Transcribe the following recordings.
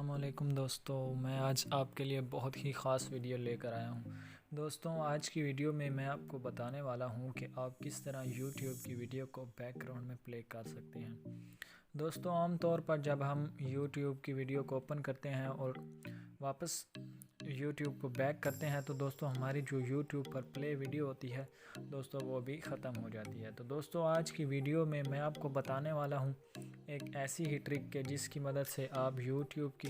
अस्सलामुअलैकुम दोस्तों, मैं आज आपके लिए बहुत ही ख़ास वीडियो लेकर आया हूँ। दोस्तों, आज की वीडियो में मैं आपको बताने वाला हूँ कि आप किस तरह YouTube की वीडियो को बैकग्राउंड में प्ले कर सकते हैं। दोस्तों, आम तौर पर जब हम YouTube की वीडियो को ओपन करते हैं और वापस YouTube को बैक करते हैं तो दोस्तों हमारी जो YouTube पर प्ले वीडियो होती है दोस्तों वो भी ख़त्म हो जाती है। तो दोस्तों, आज की वीडियो में मैं आपको बताने वाला हूँ एक ऐसी ही ट्रिक के जिसकी मदद से आप YouTube की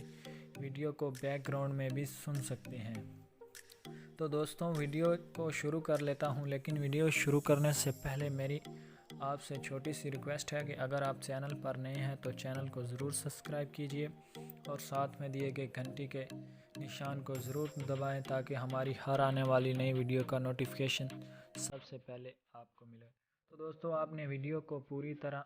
वीडियो को बैकग्राउंड में भी सुन सकते हैं। तो दोस्तों, वीडियो को शुरू कर लेता हूं, लेकिन वीडियो शुरू करने से पहले मेरी आपसे छोटी सी रिक्वेस्ट है कि अगर आप चैनल पर नए हैं तो चैनल को ज़रूर सब्सक्राइब कीजिए और साथ में दिए गए घंटी के निशान को ज़रूर दबाएं ताकि हमारी हर आने वाली नई वीडियो का नोटिफिकेशन सबसे पहले आपको मिले। तो दोस्तों, आपने वीडियो को पूरी तरह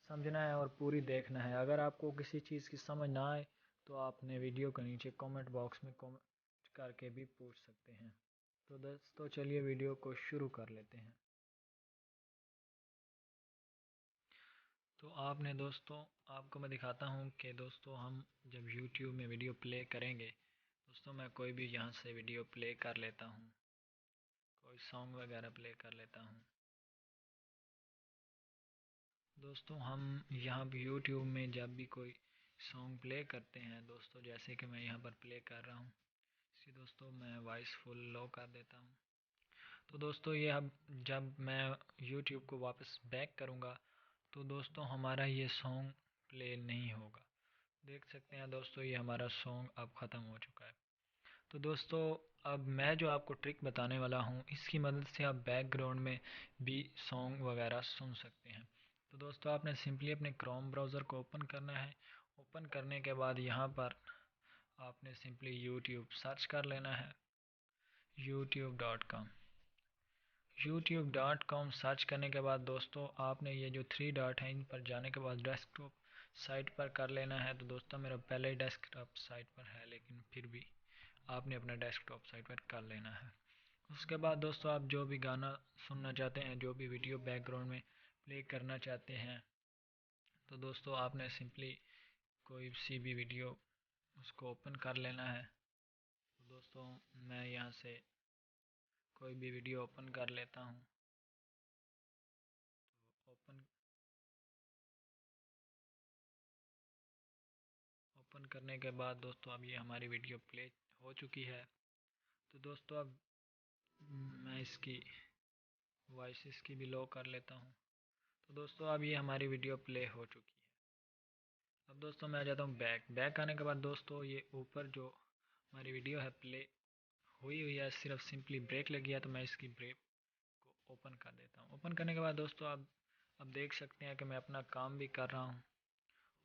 समझना है और पूरी देखना है। अगर आपको किसी चीज़ की समझ ना आए तो आपने वीडियो के नीचे कमेंट बॉक्स में कमेंट करके भी पूछ सकते हैं। तो दोस्तों, चलिए वीडियो को शुरू कर लेते हैं। तो आपको मैं दिखाता हूँ कि दोस्तों हम जब YouTube में वीडियो प्ले करेंगे दोस्तों, मैं कोई भी यहाँ से वीडियो प्ले कर लेता हूँ, कोई सॉन्ग वगैरह प्ले कर लेता हूँ। दोस्तों, हम यहाँ भी YouTube में जब भी कोई सॉन्ग प्ले करते हैं दोस्तों, जैसे कि मैं यहाँ पर प्ले कर रहा हूँ, इसी दोस्तों मैं वॉइस फुल लो कर देता हूँ। तो दोस्तों, ये अब जब मैं YouTube को वापस बैक करूँगा तो दोस्तों हमारा ये सॉन्ग प्ले नहीं होगा। देख सकते हैं दोस्तों, ये हमारा सॉन्ग अब ख़त्म हो चुका है। तो दोस्तों, अब मैं जो आपको ट्रिक बताने वाला हूँ इसकी मदद से आप बैकग्राउंड में भी सॉन्ग वगैरह सुन सकते हैं। तो दोस्तों, आपने सिंपली अपने क्रोम ब्राउज़र को ओपन करना है। ओपन करने के बाद यहाँ पर आपने सिंपली YouTube सर्च कर लेना है, youtube.com। youtube.com सर्च करने के बाद दोस्तों आपने ये जो 3 डॉट है इन पर जाने के बाद डेस्कटॉप साइट पर कर लेना है। तो दोस्तों, मेरा पहले ही डेस्कटॉप साइट पर है, लेकिन फिर भी आपने अपना डेस्कटॉप साइट पर कर लेना है। उसके बाद दोस्तों, आप जो भी गाना सुनना चाहते हैं, जो भी वीडियो बैकग्राउंड में प्ले करना चाहते हैं, तो दोस्तों आपने सिंपली कोई सी भी वीडियो उसको ओपन कर लेना है। तो दोस्तों, मैं यहाँ से कोई भी वीडियो ओपन कर लेता हूँ। तो ओपन करने के बाद दोस्तों अब ये हमारी वीडियो प्ले हो चुकी है। तो दोस्तों, अब मैं इसकी वॉइस की भी लो कर लेता हूँ। तो दोस्तों, अब ये हमारी वीडियो प्ले हो चुकी है। अब दोस्तों मैं आ जाता हूँ बैक आने के बाद दोस्तों ये ऊपर जो हमारी वीडियो है प्ले हुई है, सिर्फ सिंपली ब्रेक लगी है, तो मैं इसकी ब्रेक को ओपन कर देता हूँ। ओपन करने के बाद दोस्तों अब देख सकते हैं कि मैं अपना काम भी कर रहा हूँ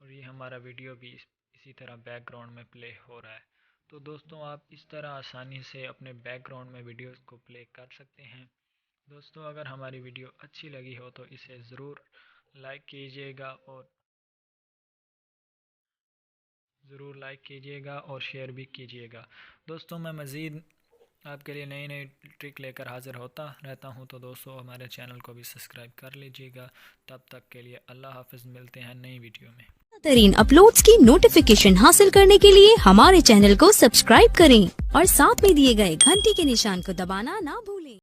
और ये हमारा वीडियो भी इसी तरह बैकग्राउंड में प्ले हो रहा है। तो दोस्तों, आप इस तरह आसानी से अपने बैकग्राउंड में वीडियोस को प्ले कर सकते हैं। दोस्तों, अगर हमारी वीडियो अच्छी लगी हो तो इसे ज़रूर लाइक कीजिएगा और शेयर भी कीजिएगा। दोस्तों, मैं मज़ीद आपके लिए नई नई ट्रिक लेकर हाज़िर होता रहता हूं, तो दोस्तों हमारे चैनल को भी सब्सक्राइब कर लीजिएगा। तब तक के लिए अल्लाह हाफ़िज़, मिलते हैं नई वीडियो में। बेहतरीन अपलोड्स की नोटिफिकेशन हासिल करने के लिए हमारे चैनल को सब्सक्राइब करें और साथ में दिए गए घंटी के निशान को दबाना ना भूलें।